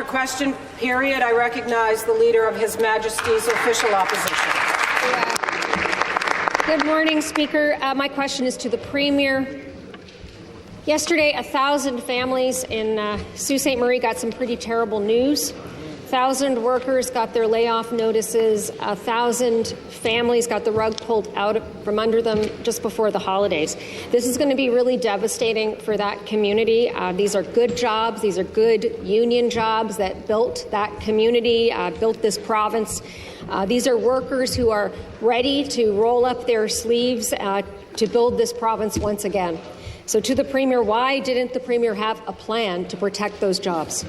question period. I recognize the Leader of His Majesty's Official Opposition. Good morning, Speaker. My question is to the Premier. Yesterday, 1,000 families in Sault Ste. Marie got some pretty terrible news. 1,000 workers got their layoff notices. 1,000 families got the rug pulled out from under them just before the holidays. This is going to be really devastating for that community. These are good jobs. These are good union jobs that built that community, built this province. These are workers who are ready to roll up their sleeves to build this province once again. So to the Premier, why didn't the Premier have a plan to protect those jobs?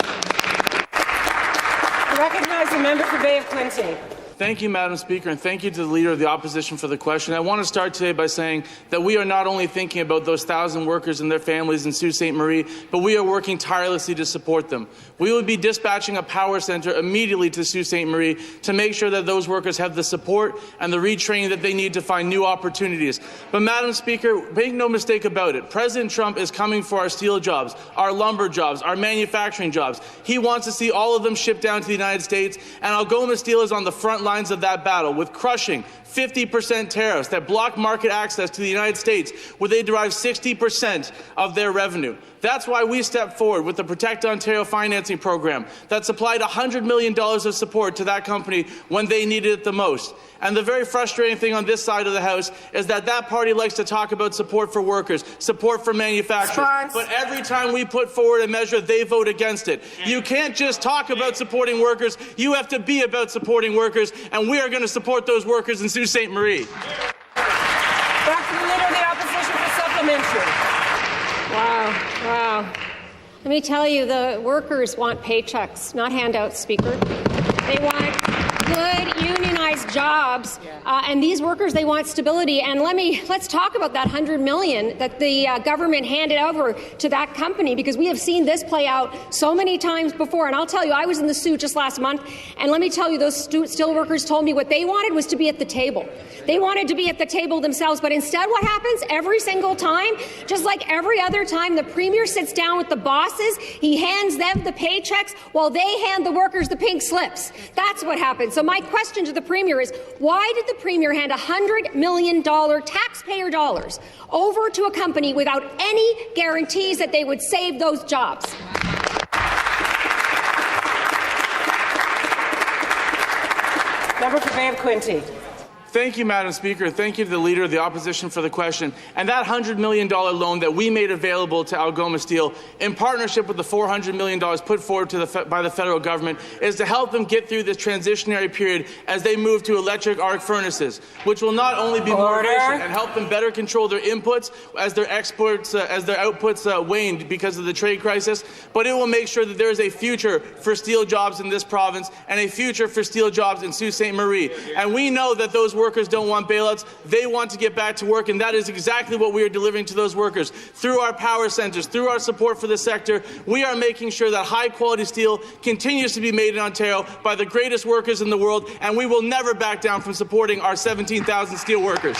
I recognize the member for Bay of Quinte. Thank you, Madam Speaker, and thank you to the Leader of the Opposition for the question. I want to start today by saying that we are not only thinking about those 1,000 workers and their families in Sault Ste. Marie, but we are working tirelessly to support them. We will be dispatching a power centre immediately to Sault Ste. Marie to make sure that those workers have the support and the retraining that they need to find new opportunities. But, Madam Speaker, make no mistake about it, President Trump is coming for our steel jobs, our lumber jobs, our manufacturing jobs. He wants to see all of them shipped down to the United States, and Algoma Steel is on the front line of that battle with crushing 50% tariffs that block market access to the United States, where they derive 60% of their revenue. That's why we stepped forward with the Protect Ontario financing program that supplied $100 million of support to that company when they needed it the most. And the very frustrating thing on this side of the House is that that party likes to talk about support for workers, support for manufacturers, but every time we put forward a measure, they vote against it. You can't just talk about supporting workers, you have to be about supporting workers, and we are going to support those workers in Sault Ste. Marie. Back to the Leader of the Opposition for supplementary. Wow. Let me tell you, the workers want paychecks, not handouts, Speaker. They want good unionized jobs, and these workers, they want stability. And let's talk about that $100 million that the government handed over to that company, because we have seen this play out so many times before. And I'll tell you, I was in the Soo just last month, and let me tell you, those steel workers told me what they wanted was to be at the table. They wanted to be at the table themselves, but instead what happens every single time, just like every other time, the Premier sits down with the bosses, he hands them the paychecks while they hand the workers the pink slips. That's what happens. So my question to the Premier is, why did the Premier hand $100 million taxpayer dollars over to a company without any guarantees that they would save those jobs? Member for Bay of Quinte. Thank you, Madam Speaker. Thank you to the Leader of the Opposition for the question. And that $100 million loan that we made available to Algoma Steel, in partnership with the $400 million put forward by the federal government, is to help them get through this transitionary period as they move to electric arc furnaces, which will not only be more efficient and help them better control their inputs as their outputs waned because of the trade crisis, but it will make sure that there is a future for steel jobs in this province and a future for steel jobs in Sault Ste. Marie. And we know that those workers don't want bailouts. They want to get back to work, and that is exactly what we are delivering to those workers. Through our power centres, through our support for the sector, we are making sure that high-quality steel continues to be made in Ontario by the greatest workers in the world, and we will never back down from supporting our 17,000 steel workers.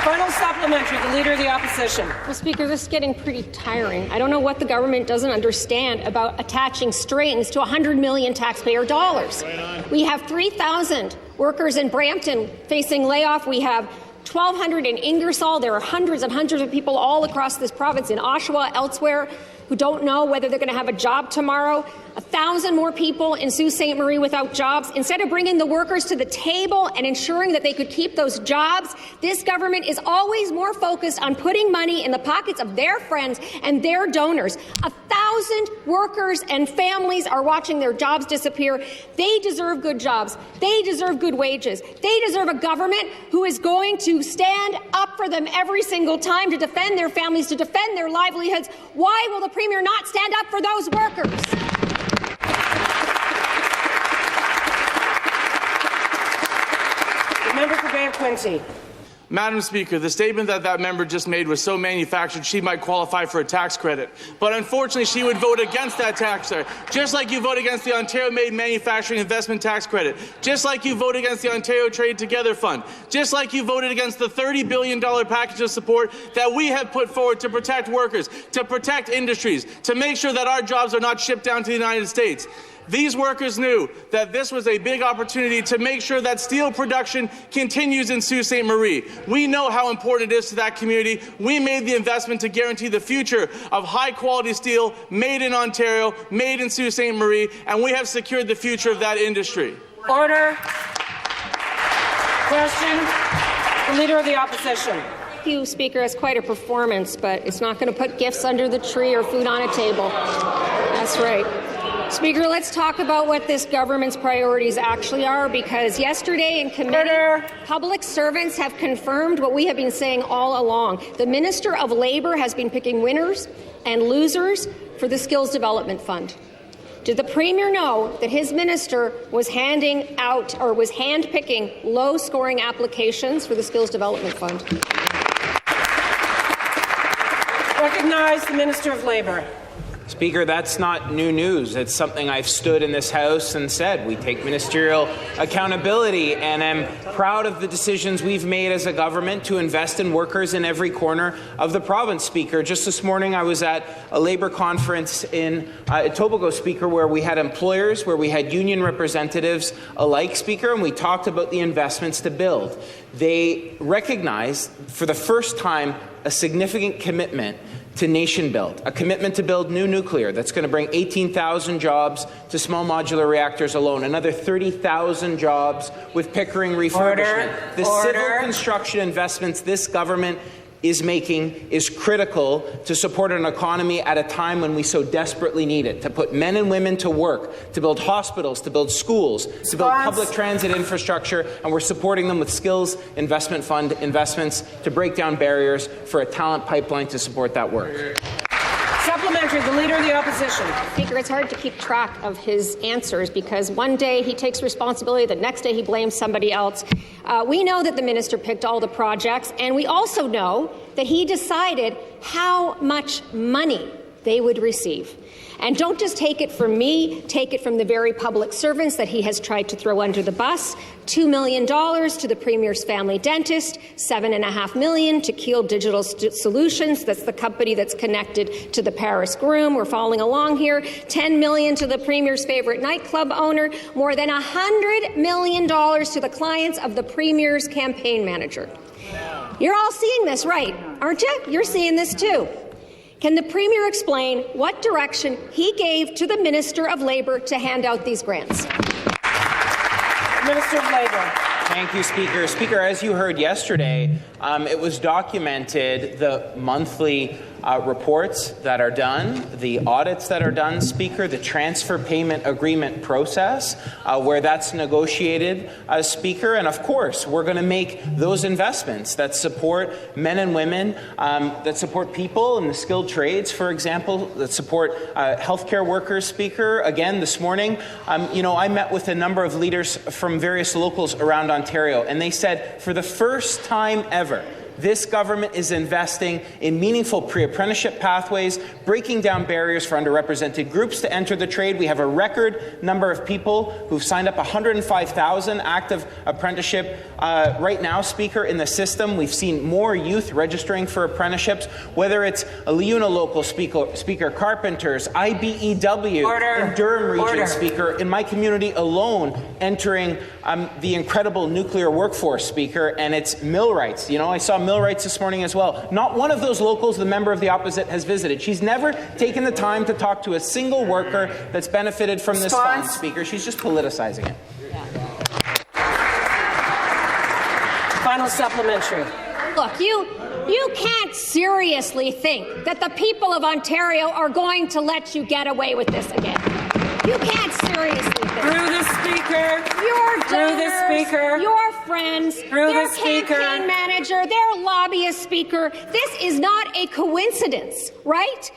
Final supplementary, the Leader of the Opposition. Well, Speaker, this is getting pretty tiring. I don't know what the government doesn't understand about attaching strings to $100 million taxpayer dollars. We have 3,000 workers in Brampton facing layoff. We have 1,200 in Ingersoll. There are hundreds and hundreds of people all across this province, in Oshawa, elsewhere, who don't know whether they're going to have a job tomorrow. 1,000 more people in Sault Ste. Marie without jobs. Instead of bringing the workers to the table and ensuring that they could keep those jobs, this government is always more focused on putting money in the pockets of their friends and their donors. 1,000 workers and families are watching their jobs disappear. They deserve good jobs. They deserve good wages. They deserve a government who is going to stand up for them every single time, to defend their families, to defend their livelihoods. Why will the Premier not stand up for those workers? The member for Bay of Quinte. Madam Speaker, the statement that member just made was so manufactured she might qualify for a tax credit. But unfortunately, she would vote against that tax credit, just like you vote against the Ontario-made manufacturing investment tax credit, just like you voted against the Ontario Trade Together Fund, just like you voted against the $30 billion package of support that we have put forward to protect workers, to protect industries, to make sure that our jobs are not shipped down to the United States. These workers knew that this was a big opportunity to make sure that steel production continues in Sault Ste. Marie. We know how important it is to that community. We made the investment to guarantee the future of high-quality steel made in Ontario, made in Sault Ste. Marie, and we have secured the future of that industry. Order. Question. The Leader of the Opposition. Thank you, Speaker. It's quite a performance, but it's not going to put gifts under the tree or food on a table. That's right. Speaker, let's talk about what this government's priorities actually are, because yesterday in committee, public servants have confirmed what we have been saying all along. The Minister of Labour has been picking winners and losers for the Skills Development Fund. Did the Premier know that his minister was handing out or was hand-picking low-scoring applications for the Skills Development Fund? Recognize the Minister of Labour. Speaker, that's not new news. It's something I've stood in this House and said. We take ministerial accountability, and I'm proud of the decisions we've made as a government to invest in workers in every corner of the province, Speaker. Just this morning, I was at a Labour conference in Etobicoke, Speaker, where we had employers, where we had union representatives alike, Speaker, and we talked about the investments to build. They recognized, for the first time, a significant commitment to nation build, a commitment to build new nuclear that's going to bring 18,000 jobs to small modular reactors alone, another 30,000 jobs with Pickering refurbishment. The civil construction investments this government is making is critical to support an economy at a time when we so desperately need it, to put men and women to work, to build hospitals, to build schools, to build public transit infrastructure, and we're supporting them with Skills Investment Fund investments to break down barriers for a talent pipeline to support that work. Supplementary, the Leader of the Opposition. Speaker, it's hard to keep track of his answers because one day he takes responsibility, the next day he blames somebody else. We know that the minister picked all the projects, and we also know that he decided how much money they would receive. And don't just take it from me, take it from the very public servants that he has tried to throw under the bus. $2 million to the Premier's family dentist, $7.5 million to Keel Digital Solutions, that's the company that's connected to the Paris Groom. We're following along here. $10 million to the Premier's favourite nightclub owner, more than $100 million to the clients of the Premier's campaign manager. You're all seeing this, right? Aren't you? You're seeing this too. Can the Premier explain what direction he gave to the Minister of Labour to hand out these grants? Minister of Labour. Thank you, Speaker. Speaker, as you heard yesterday, it was documented, the monthly reports that are done, the audits that are done, Speaker, the transfer payment agreement process, where that's negotiated, Speaker. And of course, we're going to make those investments that support men and women, that support people in the skilled trades, for example, that support healthcare workers, Speaker. Again, this morning, I met with a number of leaders from various locals around Ontario, and they said, for the first time ever, this government is investing in meaningful pre-apprenticeship pathways, breaking down barriers for underrepresented groups to enter the trade. We have a record number of people who've signed up, 105,000 active apprenticeship right now, Speaker, in the system. We've seen more youth registering for apprenticeships, whether it's a LiUNA local speaker, Carpenters, IBEW in Durham region, Speaker, in my community alone, entering the incredible nuclear workforce, Speaker, and it's millwrights. I saw millwrights this morning as well. Not one of those locals the member of the opposite has visited. She's never taken the time to talk to a single worker that's benefited from this fund, Speaker. She's just politicizing it. Final supplementary. Look, you can't seriously think that the people of Ontario are going to let you get away with this again. You can't seriously think. Through the Speaker. Your donors, through the Speaker. Your friends, through their the Speaker. Campaign manager, their lobbyist, Speaker. This is not a coincidence, right?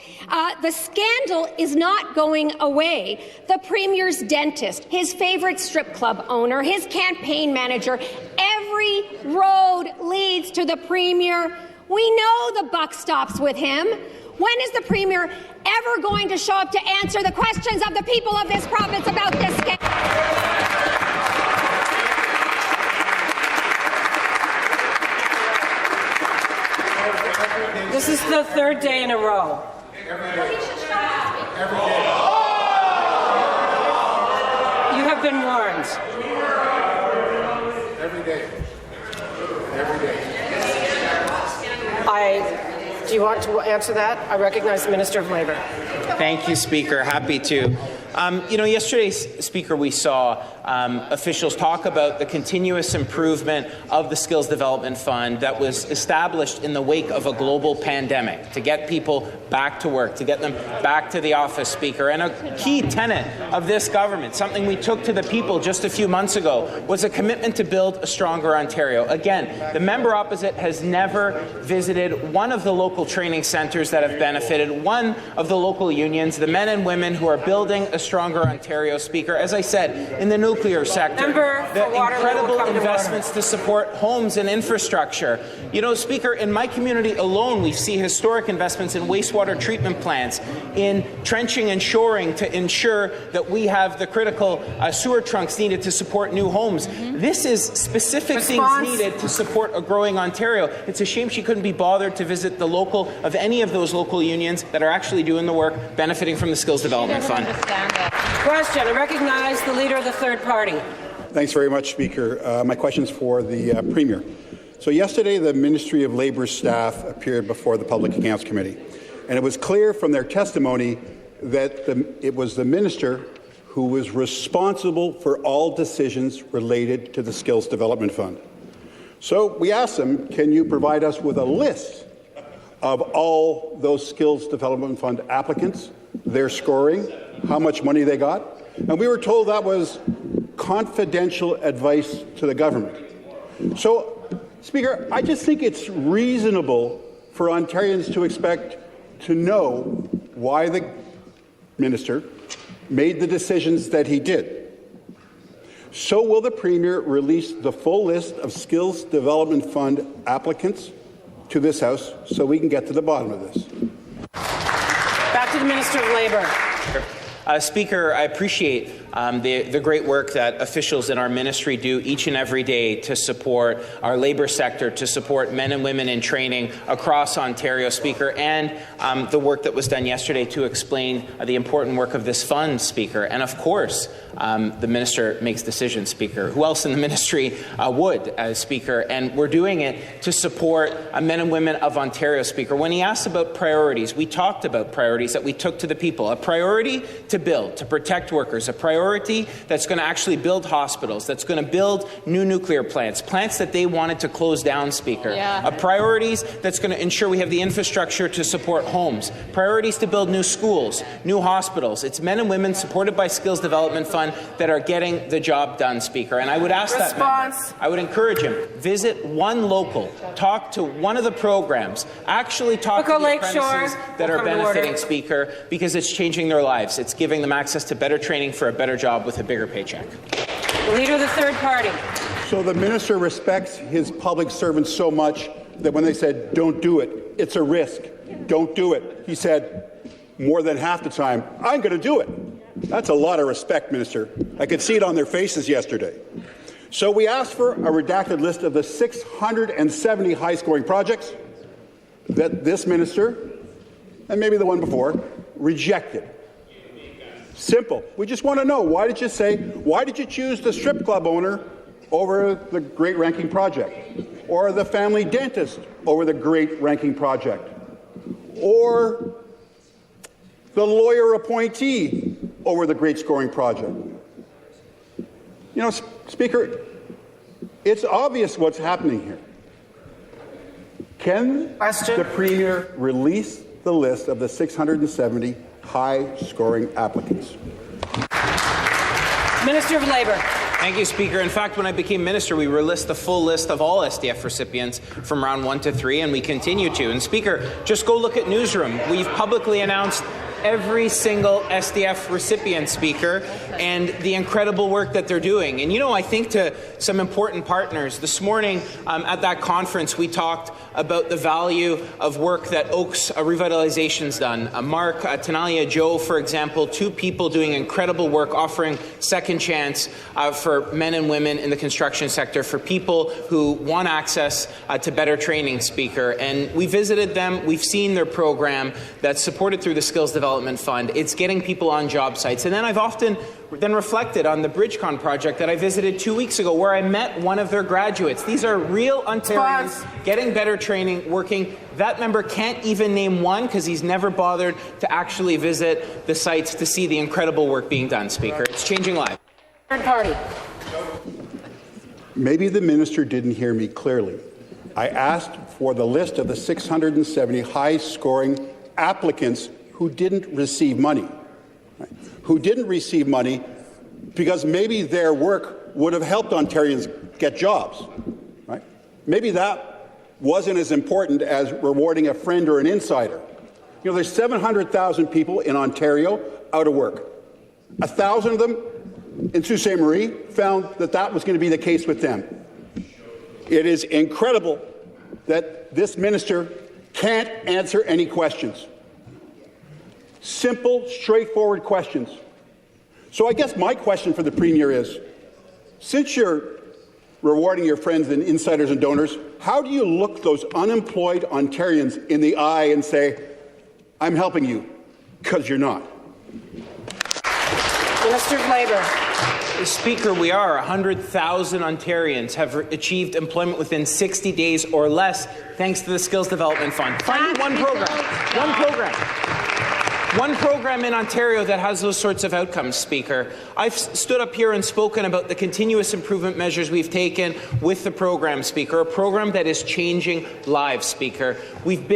The scandal is not going away. The Premier's dentist, his favourite strip club owner, his campaign manager, every Every road leads to the Premier. We know the buck stops with him. When is the Premier ever going to show up to answer the questions of the people of this province about this scale? This is the third day in a row. You have been warned. Every day. Do you want to answer that? I recognize the Minister of Labour. Thank you, Speaker. Happy to. Yesterday, Speaker, we saw officials talk about the continuous improvement of the Skills Development Fund that was established in the wake of a global pandemic to get people back to work, to get them back to the office, Speaker. And a key tenet of this government, something we took to the people just a few months ago, was a commitment to build a stronger Ontario. Again, the member opposite has never visited one of the local training centres that have benefited, one of the local unions, the men and women who are building a stronger Ontario, Speaker. As I said, in the nuclear sector, the incredible investments to support homes and infrastructure. You know, Speaker, in my community alone, we see historic investments in wastewater treatment plants, in trenching and shoring to ensure that we have the critical sewer trunks needed to support new homes. This is specific things needed to support a growing Ontario. It's a shame she couldn't be bothered to visit the local of any of those local unions that are actually doing the work benefiting from the Skills Development Fund. Question. I recognize the Leader of the Third Party. Thanks very much, Speaker. My question is for the Premier. So yesterday, the Ministry of Labour staff appeared before the Public Accounts Committee, and it was clear from their testimony that it was the Minister who was responsible for all decisions related to the Skills Development Fund. So we asked them, can you provide us with a list of all those Skills Development Fund applicants, their scoring, how much money they got? And we were told that was confidential advice to the government. So, Speaker, I just think it's reasonable for Ontarians to expect to know why the Minister made the decisions that he did. So will the Premier release the full list of Skills Development Fund applicants to this House so we can get to the bottom of this? Back to the Minister of Labour. Speaker, I appreciate the great work that officials in our ministry do each and every day to support our labour sector, to support men and women in training across Ontario, Speaker, and the work that was done yesterday to explain the important work of this fund, Speaker. And of course, the minister makes decisions, Speaker. Who else in the ministry would, Speaker? And we're doing it to support men and women of Ontario, Speaker. When he asked about priorities, we talked about priorities that we took to the people. A priority to build, to protect workers, a priority that's going to actually build hospitals, that's going to build new nuclear plants that they wanted to close down, Speaker. A priorities that's going to ensure we have the infrastructure to support homes, priorities to build new schools, new hospitals. It's men and women supported by Skills Development Fund that are getting the job done, Speaker. And I would ask that member, I would encourage him, visit one local, talk to one of the programs, actually talk to the apprentices that are benefiting, Speaker, because it's changing their lives. It's giving them access to better training for a better job with a bigger paycheck. The Leader of the Third Party. So the minister respects his public servants so much that when they said, don't do it, it's a risk, don't do it, he said more than half the time, I'm going to do it. That's a lot of respect, Minister. I could see it on their faces yesterday. So we asked for a redacted list of the 670 high-scoring projects that this minister, and maybe the one before, rejected. Simple. We just want to know, why did you choose the strip club owner over the great ranking project? Or the family dentist over the great ranking project? Or the lawyer appointee over the great scoring project? You know, Speaker, it's obvious what's happening here. Can the Premier release the list of the 670 high-scoring applicants? Minister of Labour. Thank you, Speaker. In fact, when I became minister, we released the full list of all SDF recipients from round 1 to 3, and we continue to. And Speaker, just go look at Newsroom. We've publicly announced every single SDF recipient, Speaker, and the incredible work that they're doing. And, I think to some important partners, this morning at that conference, we talked about the value of work that Oaks Revitalization's done. Mark, Tanalia, Joe, for example, two people doing incredible work, offering second chance for men and women in the construction sector, for people who want access to better training, Speaker. And we visited them. We've seen their program that's supported through the Skills Development Fund. It's getting people on job sites. And then I've often reflected on the BridgeCon project that I visited 2 weeks ago, where I met one of their graduates. These are real Ontarians getting better training, working. That member can't even name one because he's never bothered to actually visit the sites to see the incredible work being done, Speaker. It's changing lives. Third party. Maybe the minister didn't hear me clearly. I asked for the list of the 670 high-scoring applicants who didn't receive money. Who didn't receive money because maybe their work would have helped Ontarians get jobs. Right? Maybe that wasn't as important as rewarding a friend or an insider. There's 700,000 people in Ontario out of work. 1,000 of them in Sault Ste. Marie found that was going to be the case with them. It is incredible that this minister can't answer any questions. Simple, straightforward questions. So I guess my question for the Premier is, since you're rewarding your friends and insiders and donors, how do you look those unemployed Ontarians in the eye and say, I'm helping you, because you're not? Minister of Labour. Speaker, we are. 100,000 Ontarians have achieved employment within 60 days or less thanks to the Skills Development Fund. Find one program. One program. One program in Ontario that has those sorts of outcomes, Speaker. I've stood up here and spoken about the continuous improvement measures we've taken with the program, Speaker, a program that is changing lives, Speaker. We've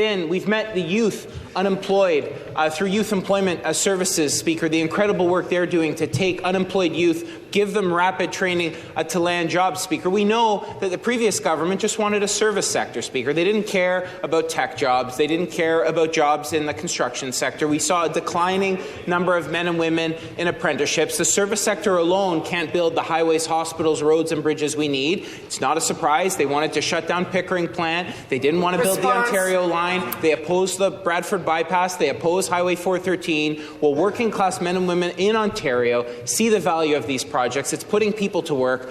met the youth unemployed through Youth Employment Services, Speaker, the incredible work they're doing to take unemployed youth, give them rapid training to land jobs, Speaker. We know that the previous government just wanted a service sector, Speaker. They didn't care about tech jobs. They didn't care about jobs in the construction sector. We saw a declining number of men and women in apprenticeships. The service sector alone can't build the highways, hospitals, roads and bridges we need. It's not a surprise. They wanted to shut down Pickering plant. They didn't want to build the Ontario line. They opposed the Bradford bypass. They opposed Highway 413. Well, working class men and women in Ontario see the value of these projects. It's putting people to work.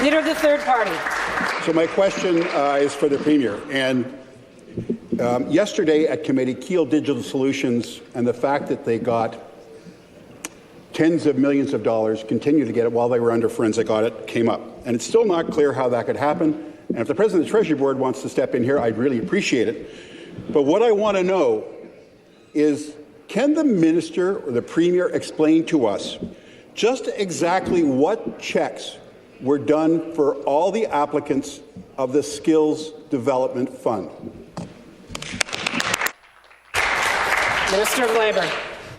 Leader of the third party. So my question is for the Premier. And yesterday at committee, Keel Digital Solutions and the fact that they got tens of millions of dollars, continue to get it while they were under forensic audit, came up. And it's still not clear how that could happen. And if the President of the Treasury Board wants to step in here, I'd really appreciate it. But what I want to know is, can the Minister or the Premier explain to us just exactly what checks were done for all the applicants of the Skills Development Fund? Minister of Labour.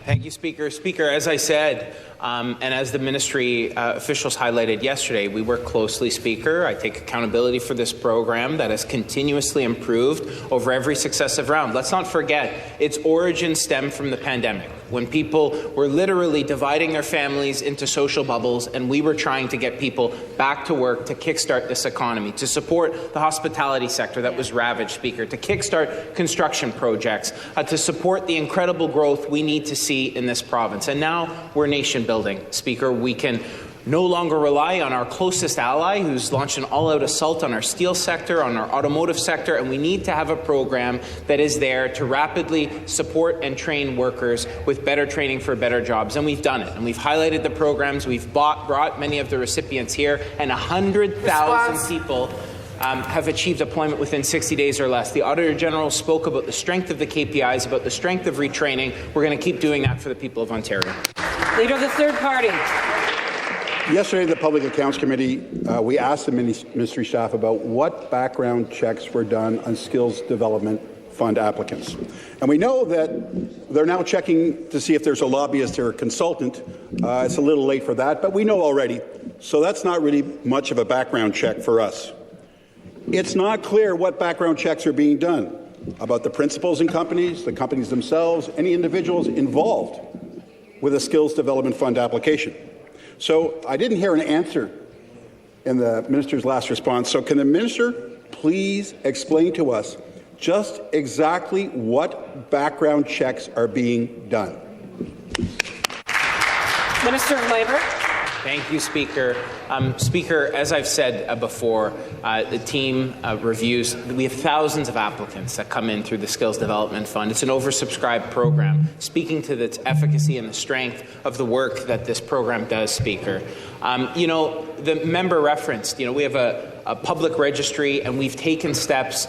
Thank you, Speaker. Speaker, as I said, and as the ministry officials highlighted yesterday, we work closely, Speaker. I take accountability for this program that has continuously improved over every successive round. Let's not forget, its origin stemmed from the pandemic, when people were literally dividing their families into social bubbles, and we were trying to get people back to work to kickstart this economy, to support the hospitality sector that was ravaged, Speaker, to kickstart construction projects, to support the incredible growth we need to see in this province. And now we're nation building, Speaker. We can no longer rely on our closest ally, who's launched an all-out assault on our steel sector, on our automotive sector, and we need to have a program that is there to rapidly support and train workers with better training for better jobs. And we've done it. And we've highlighted the programs. We've brought many of the recipients here, and 100,000 people have achieved employment within 60 days or less. The Auditor General spoke about the strength of the KPIs, about the strength of retraining. We're going to keep doing that for the people of Ontario. Leader of the third party. Yesterday, at the Public Accounts Committee, we asked the ministry staff about what background checks were done on Skills Development Fund applicants. And we know that they're now checking to see if there's a lobbyist or a consultant. It's a little late for that, but we know already. So that's not really much of a background check for us. It's not clear what background checks are being done. about the principals in companies, the companies themselves, any individuals involved with a skills development fund application. So I didn't hear an answer in the minister's last response. So can the minister please explain to us just exactly what background checks are being done? Minister of Labour. Thank you, Speaker. Speaker, as I've said before, the team reviews. We have thousands of applicants that come in through the Skills Development Fund. It's an oversubscribed program, speaking to its efficacy and the strength of the work that this program does, Speaker. The member referenced, we have a public registry, and we've taken steps,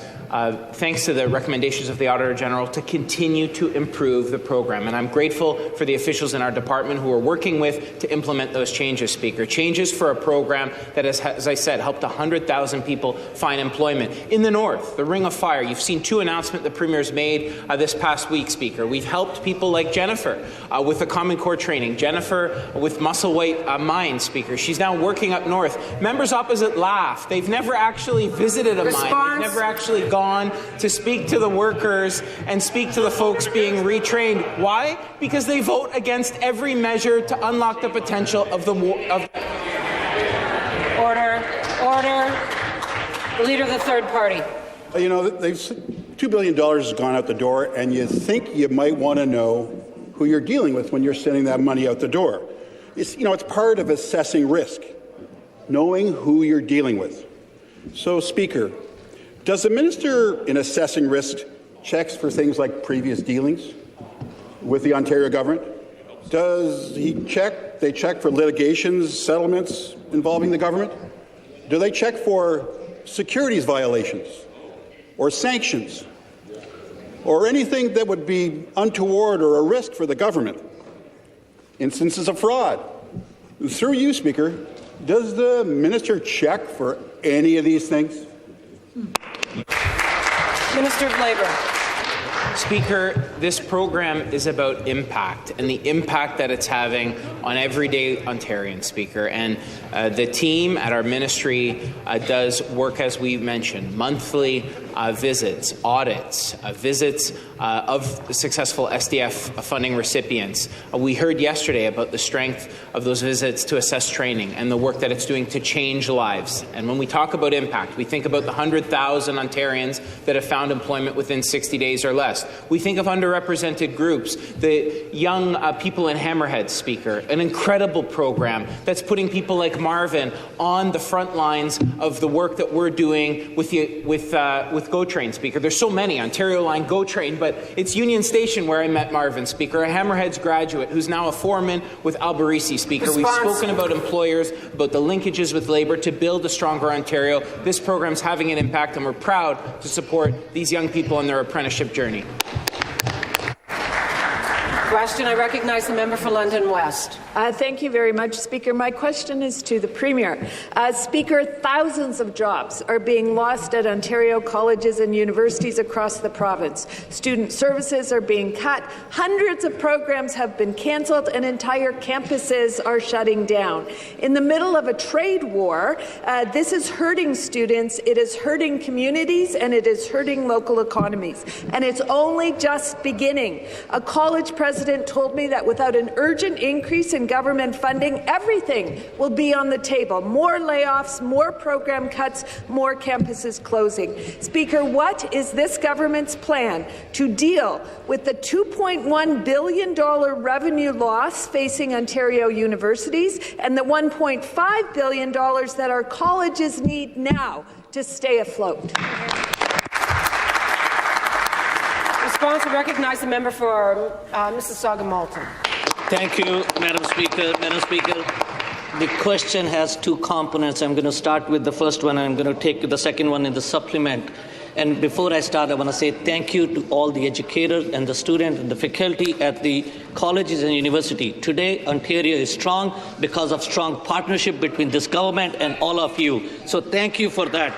thanks to the recommendations of the Auditor General, to continue to improve the program. And I'm grateful for the officials in our department who are working with to implement those changes, Speaker. Changes for a program that has, as I said, helped 100,000 people find employment. In the North, the Ring of Fire, you've seen 2 announcements the Premier's made this past week, Speaker. We've helped people like Jennifer with the Common Core training. Jennifer with Musselwhite Mine, Speaker. She's now working up north. Members opposite laugh. They've never actually visited a mine. They've never actually gone to speak to the workers and speak to the folks being retrained. Why? Because they vote against every measure to unlock the potential of the Order. The Leader of the Third Party. $2 billion has gone out the door, and you think you might want to know who you're dealing with when you're sending that money out the door. It's part of assessing risk, knowing who you're dealing with. So, Speaker, does the minister, in assessing risk, checks for things like previous dealings with the Ontario government? Does they check for litigations, settlements involving the government? Do they check for securities violations or sanctions or anything that would be untoward or a risk for the government? Instances of fraud. Through you, Speaker, does the minister check for any of these things? Minister of Labour. Speaker, this program is about impact and the impact that it's having on everyday Ontarians, Speaker. And the team at our ministry does work, as we mentioned, monthly visits, audits, visits of successful SDF funding recipients. We heard yesterday about the strength of those visits to assess training and the work that it's doing to change lives. And when we talk about impact, we think about the 100,000 Ontarians that have found employment within 60 days or less. We think of underrepresented groups, the young people in Hammerhead, Speaker, an incredible program that's putting people like Marvin on the front lines of the work that we're doing with GoTrain, Speaker. There's so many, Ontario Line, GoTrain, but it's Union Station where I met Marvin, Speaker, a Hammerheads graduate who's now a foreman with Alberisi, Speaker. We've spoken about employers, about the linkages with labour to build a stronger Ontario. This program's having an impact, and we're proud to support these young people on their apprenticeship journey. Question. I recognize the member for London West. Thank you very much, Speaker. My question is to the Premier. Speaker, thousands of jobs are being lost at Ontario colleges and universities across the province. Student services are being cut, hundreds of programs have been cancelled, and entire campuses are shutting down. In the middle of a trade war, this is hurting students, it is hurting communities, and it is hurting local economies. And it's only just beginning. A college president told me that without an urgent increase in government funding, everything will be on the table. More layoffs, more program cuts, more campuses closing. Speaker, what is this government's plan to deal with the $2.1 billion revenue loss facing Ontario universities and the $1.5 billion that our colleges need now to stay afloat? Response. I recognize the member for Mississauga-Malton. Thank you, Madam Speaker. Madam Speaker, the question has 2 components. I'm going to start with the first one, and I'm going to take the second one in the supplement. And before I start, I want to say thank you to all the educators and the students and the faculty at the colleges and university. Today, Ontario is strong because of strong partnership between this government and all of you. So thank you for that.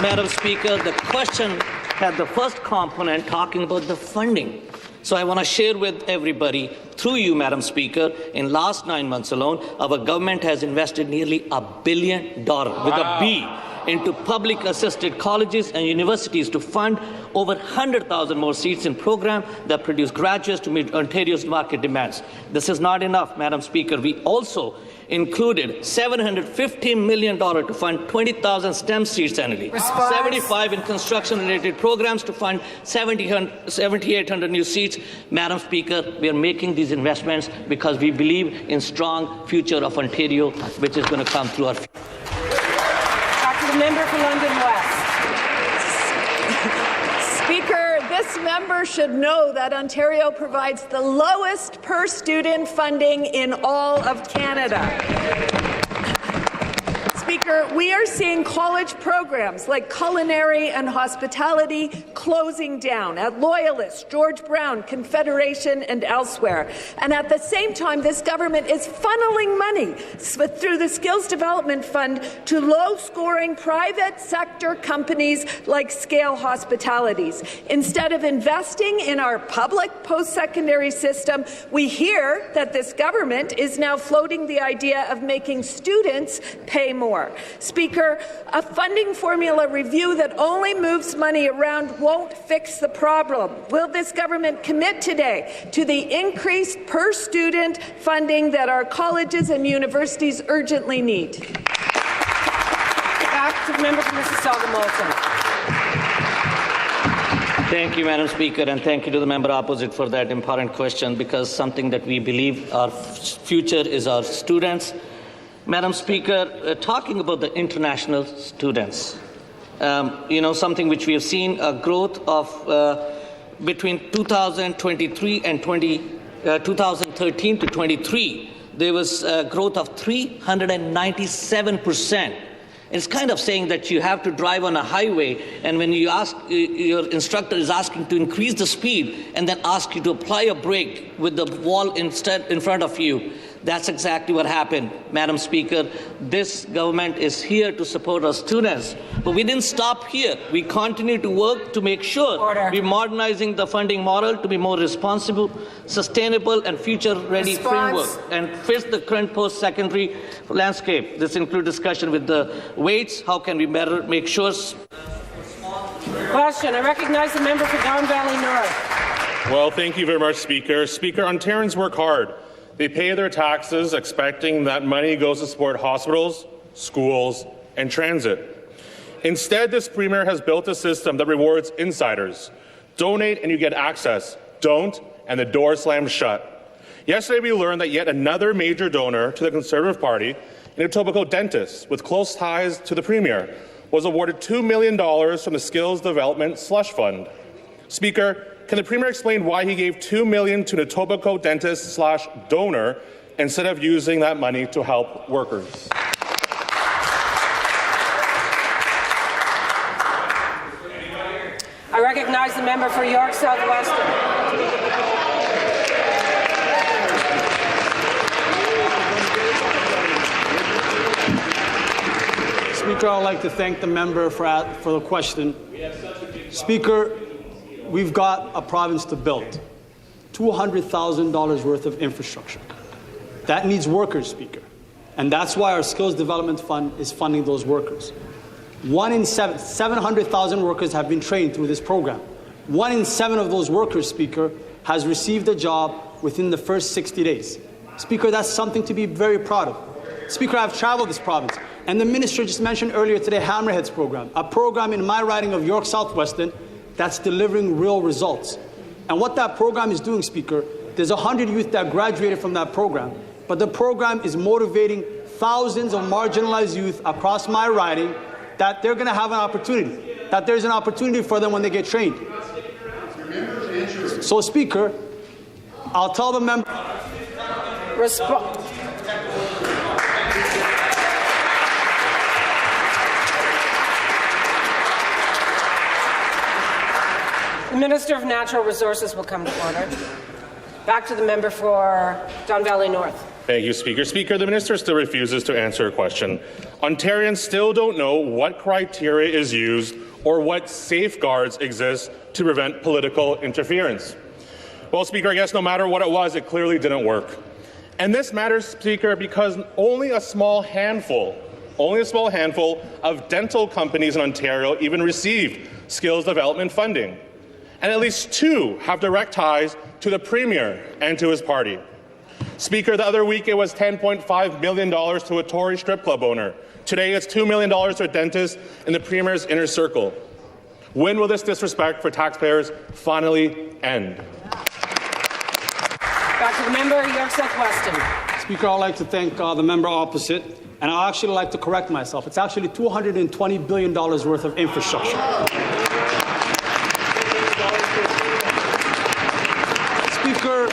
Madam Speaker, the question had the first component talking about the funding. So I want to share with everybody, through you, Madam Speaker, in last 9 months alone, our government has invested nearly $1 billion with a B into public-assisted colleges and universities to fund over 100,000 more seats in programs that produce graduates to meet Ontario's market demands. This is not enough, Madam Speaker. We also included $750 million to fund 20,000 STEM seats annually, 75 in construction-related programs to fund 7,800 new seats. Madam Speaker, we are making these investments because we believe in strong future of Ontario, which is going to come through our. Back to the member for London West. Speaker, this member should know that Ontario provides the lowest per-student funding in all of Canada. Speaker, we are seeing college programs like culinary and hospitality closing down at Loyalist, George Brown, Confederation, and elsewhere. And at the same time, this government is funneling money through the Skills Development Fund to low-scoring private sector companies like Scale Hospitalities. Instead of investing in our public post-secondary system, we hear that this government is now floating the idea of making students pay more. Speaker, a funding formula review that only moves money around won't fix the problem. Will this government commit today to the increased per-student funding that our colleges and universities urgently need? Back to the member for Mississauga-Malton. Thank you, Madam Speaker, and thank you to the member opposite for that important question, because something that we believe our future is our students. Madam Speaker, talking about the international students, something which we have seen a growth of between 2023 and 2013 to 23, there was a growth of 397%. It's kind of saying that you have to drive on a highway, and when you ask, your instructor is asking to increase the speed and then ask you to apply a brake with the wall instead in front of you. That's exactly what happened, Madam Speaker. This government is here to support our students, but we didn't stop here. We continue to work to make sure we're modernizing the funding model to be more responsible, sustainable, and future-ready framework and fits the current post-secondary landscape. This includes discussion with the weights. How can we better make sure? Question. I recognize the member for Don Valley North. Well, thank you very much, Speaker. Speaker, Ontarians work hard. They pay their taxes expecting that money goes to support hospitals, schools, and transit. Instead, this Premier has built a system that rewards insiders. Donate and you get access. Don't, and the door slams shut. Yesterday, we learned that yet another major donor to the Conservative Party, an Etobicoke dentist with close ties to the Premier, was awarded $2 million from the Skills Development Slush Fund. Speaker, can the Premier explain why he gave $2 million to an Etobicoke dentist/donor instead of using that money to help workers? I recognize the member for York South-Weston. Speaker, I would like to thank the member for the question. Speaker, we've got a province to build, $200,000 worth of infrastructure. That needs workers, Speaker, and that's why our Skills Development Fund is funding those workers. 1 in 7, 700,000 workers have been trained through this program. 1 in 7 of those workers, Speaker, has received a job within the first 60 days. Speaker, that's something to be very proud of. Speaker, I've traveled this province, and the minister just mentioned earlier today Hammerheads program, a program in my riding of York South-Weston that's delivering real results. And what that program is doing, Speaker, there's 100 youth that graduated from that program, but the program is motivating thousands of marginalized youth across my riding that they're going to have an opportunity, that there's an opportunity for them when they get trained. So, Speaker, I'll tell the member. The Minister of Natural Resources will come to order. Back to the member for Don Valley North. Thank you, Speaker. Speaker, the minister still refuses to answer a question. Ontarians still don't know what criteria is used or what safeguards exist to prevent political interference. Well, Speaker, I guess no matter what it was, it clearly didn't work. And this matters, Speaker, because only a small handful only a small handful of dental companies in Ontario even received skills development funding. And at least 2 have direct ties to the Premier and to his party. Speaker, the other week it was $10.5 million to a Tory strip club owner. Today it's $2 million to a dentist in the Premier's inner circle. When will this disrespect for taxpayers finally end? Back to the member, York South-Weston. Speaker, I'd like to thank the member opposite, and I'd actually like to correct myself. It's actually $220 billion worth of infrastructure. Speaker,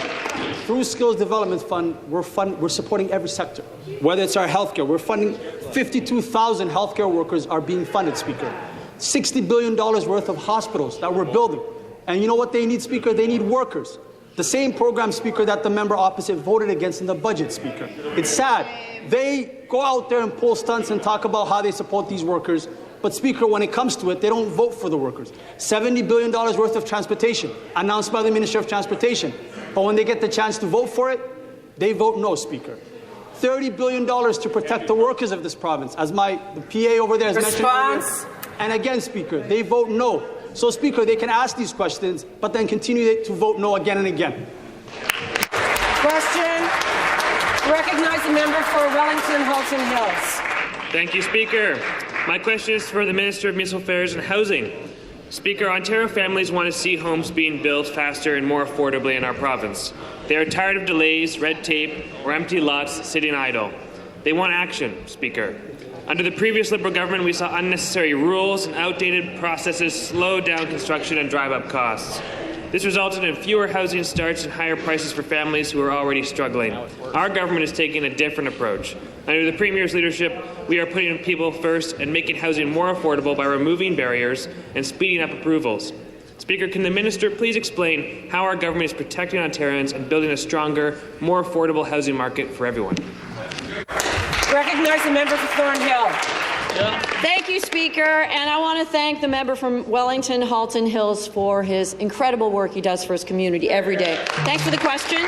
through Skills Development Fund, we're supporting every sector. Whether it's our healthcare, we're funding 52,000 healthcare workers are being funded, Speaker. $60 billion worth of hospitals that we're building. And you know what they need, Speaker? They need workers. The same program, Speaker, that the member opposite voted against in the budget, Speaker. It's sad. They go out there and pull stunts and talk about how they support these workers. But, Speaker, when it comes to it, they don't vote for the workers. $70 billion worth of transportation announced by the Minister of Transportation. But when they get the chance to vote for it, they vote no, Speaker. $30 billion to protect the workers of this province, as the PA over there has mentioned earlier. And again, Speaker, they vote no. So, Speaker, they can ask these questions, but then continue to vote no again and again. Question. Recognize the member for Wellington Halton Hills. Thank you, Speaker. My question is for the Minister of Municipal Affairs and Housing. Speaker, Ontario families want to see homes being built faster and more affordably in our province. They are tired of delays, red tape, or empty lots sitting idle. They want action, Speaker. Under the previous Liberal government, we saw unnecessary rules and outdated processes slow down construction and drive up costs. This resulted in fewer housing starts and higher prices for families who are already struggling. Our government is taking a different approach. Under the Premier's leadership, we are putting people first and making housing more affordable by removing barriers and speeding up approvals. Speaker, can the Minister please explain how our government is protecting Ontarians and building a stronger, more affordable housing market for everyone? Recognize the member for Thornhill. Thank you, Speaker, and I want to thank the member from Wellington Halton Hills for his incredible work he does for his community every day. Thanks for the question.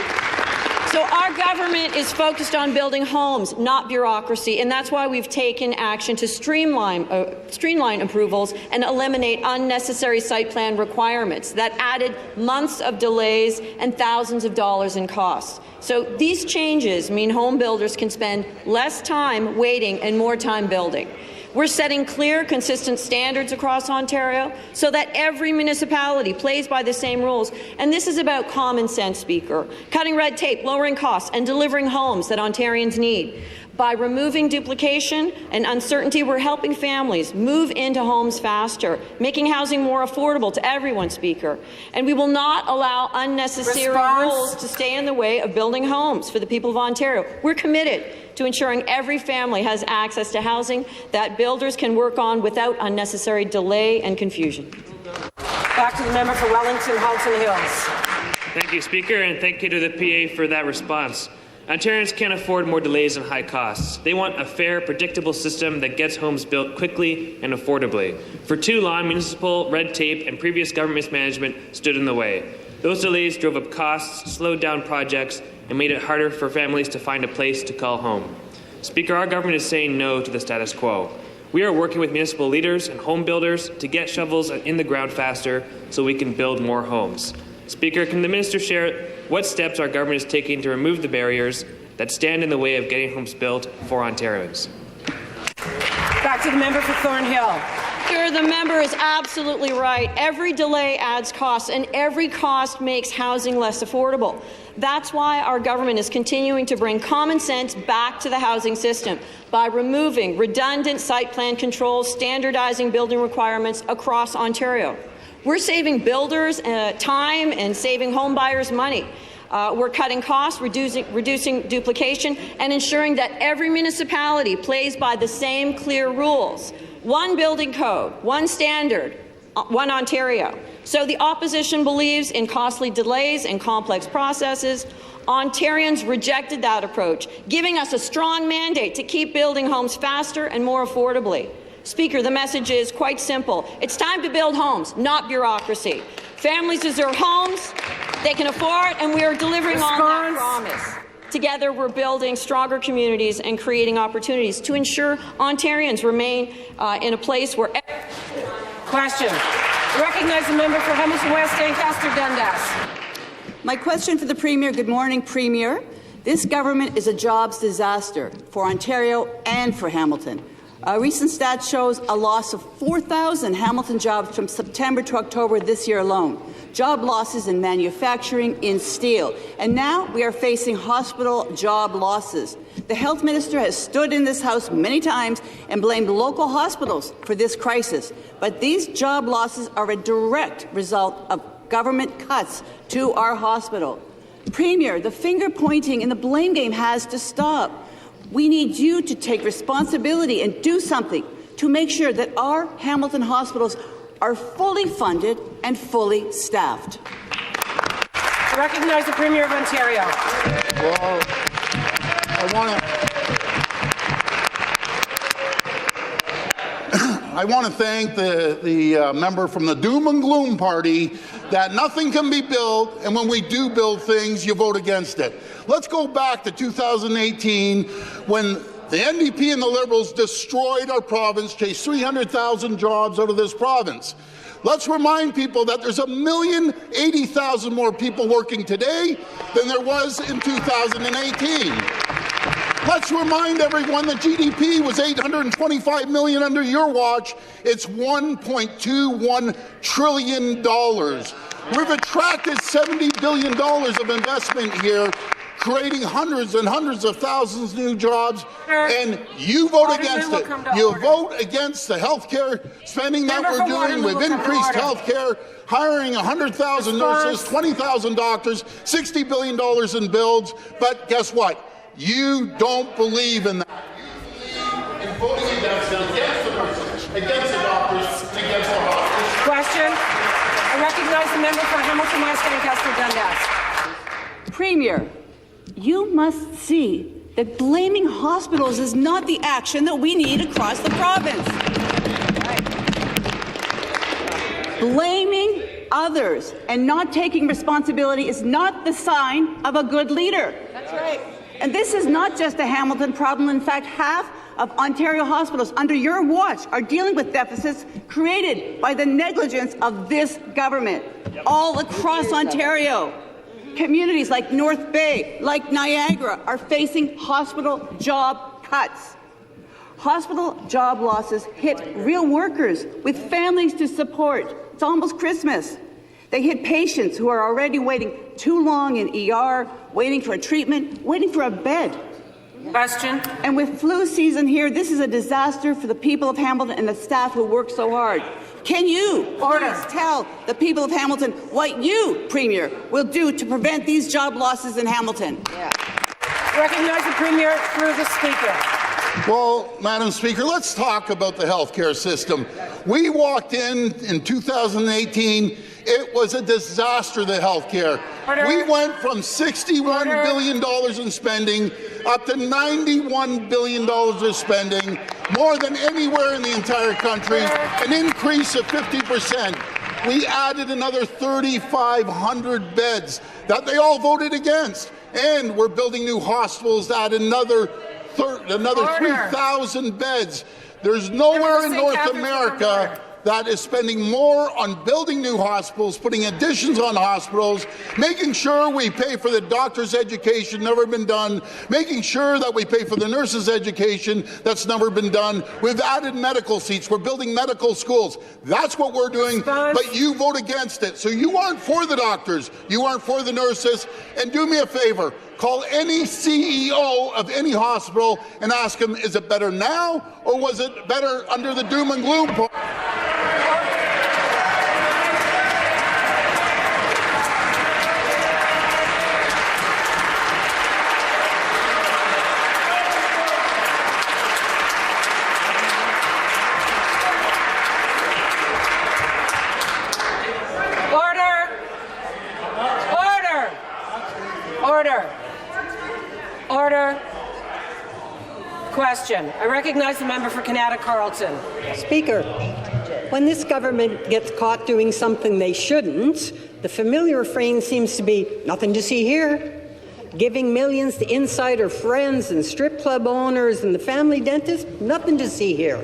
So our government is focused on building homes, not bureaucracy, and that's why we've taken action to streamline approvals and eliminate unnecessary site plan requirements that added months of delays and thousands of dollars in costs. So these changes mean home builders can spend less time waiting and more time building. We're setting clear, consistent standards across Ontario so that every municipality plays by the same rules. And this is about common sense, Speaker. Cutting red tape, lowering costs, and delivering homes that Ontarians need. By removing duplication and uncertainty, we're helping families move into homes faster, making housing more affordable to everyone, Speaker. And we will not allow unnecessary rules to stay in the way of building homes for the people of Ontario. We're committed to ensuring every family has access to housing that builders can work on without unnecessary delay and confusion. Back to the member for Wellington Halton Hills. Thank you, Speaker, and thank you to the PA for that response. Ontarians can't afford more delays and high costs. They want a fair, predictable system that gets homes built quickly and affordably. For too long, municipal red tape and previous government mismanagement stood in the way. Those delays drove up costs, slowed down projects, and made it harder for families to find a place to call home. Speaker, our government is saying no to the status quo. We are working with municipal leaders and home builders to get shovels in the ground faster so we can build more homes. Speaker, can the Minister share what steps our government is taking to remove the barriers that stand in the way of getting homes built for Ontarians? Back to the member for Thornhill. The member is absolutely right. Every delay adds costs, and every cost makes housing less affordable. That's why our government is continuing to bring common sense back to the housing system by removing redundant site plan controls, standardizing building requirements across Ontario. We're saving builders time and saving home buyers money. We're cutting costs, reducing duplication, and ensuring that every municipality plays by the same clear rules. One building code, one standard, one Ontario. So the opposition believes in costly delays and complex processes. Ontarians rejected that approach, giving us a strong mandate to keep building homes faster and more affordably. Speaker, the message is quite simple. It's time to build homes, not bureaucracy. Families deserve homes they can afford, and we are delivering on that promise. Together, we're building stronger communities and creating opportunities to ensure Ontarians remain in a place where... Question. Recognize the member for Hamilton West, Ancaster Dundas. My question for the Premier. Good morning, Premier. This government is a jobs disaster for Ontario and for Hamilton. A recent stat shows a loss of 4,000 Hamilton jobs from September to October this year alone. Job losses in manufacturing, in steel. And now we are facing hospital job losses. The Health Minister has stood in this House many times and blamed local hospitals for this crisis. But these job losses are a direct result of government cuts to our hospital. Premier, the finger-pointing and the blame game has to stop. We need you to take responsibility and do something to make sure that our Hamilton hospitals are fully funded and fully staffed. I recognize the Premier of Ontario. Well, I want to thank the member from the Doom and Gloom Party that nothing can be built, and when we do build things, you vote against it. Let's go back to 2018 when the NDP and the Liberals destroyed our province, chased 300,000 jobs out of this province. Let's remind people that there's 1,080,000 more people working today than there was in 2018. Let's remind everyone that GDP was $825 million under your watch. It's $1.21 trillion. We've attracted $70 billion of investment here, creating hundreds and hundreds of thousands of new jobs, and you vote against it. You vote against the health care spending that we're doing. We've increased health care, hiring 100,000 nurses, 20,000 doctors, $60 billion in builds. But guess what? You don't believe in that. You believe in voting against the nurses, against the doctors, against the hospitals. Question. I recognize the member for Hamilton West, Ancaster Dundas. Premier, you must see that blaming hospitals is not the action that we need across the province. Blaming others and not taking responsibility is not the sign of a good leader. That's right. And this is not just a Hamilton problem. In fact, half of Ontario hospitals under your watch are dealing with deficits created by the negligence of this government all across Ontario. Communities like North Bay, like Niagara, are facing hospital job cuts. Hospital job losses hit real workers with families to support. It's almost Christmas. They hit patients who are already waiting too long in ER, waiting for a treatment, waiting for a bed. Question. And with flu season here, this is a disaster for the people of Hamilton and the staff who work so hard. Can you please tell the people of Hamilton what you, Premier, will do to prevent these job losses in Hamilton? Recognize the Premier through the Speaker. Well, Madam Speaker, let's talk about the healthcare system. We walked in 2018. It was a disaster, the healthcare. We went from $61 billion in spending up to $91 billion of spending, more than anywhere in the entire country, an increase of 50%. We added another 3,500 beds that they all voted against. And we're building new hospitals to add another 3,000 beds. There's nowhere in North America that is spending more on building new hospitals, putting additions on hospitals, making sure we pay for the doctor's education, never been done, making sure that we pay for the nurse's education, that's never been done. We've added medical seats. We're building medical schools. That's what we're doing, but you vote against it. So you aren't for the doctors. You aren't for the nurses. And do me a favor. Call any CEO of any hospital and ask him, is it better now or was it better under the doom and gloom? Order. Question. I recognize the member for Canada Carleton. Speaker, when this government gets caught doing something they shouldn't, the familiar refrain seems to be nothing to see here. giving millions to insider friends and strip club owners and the family dentist, nothing to see here.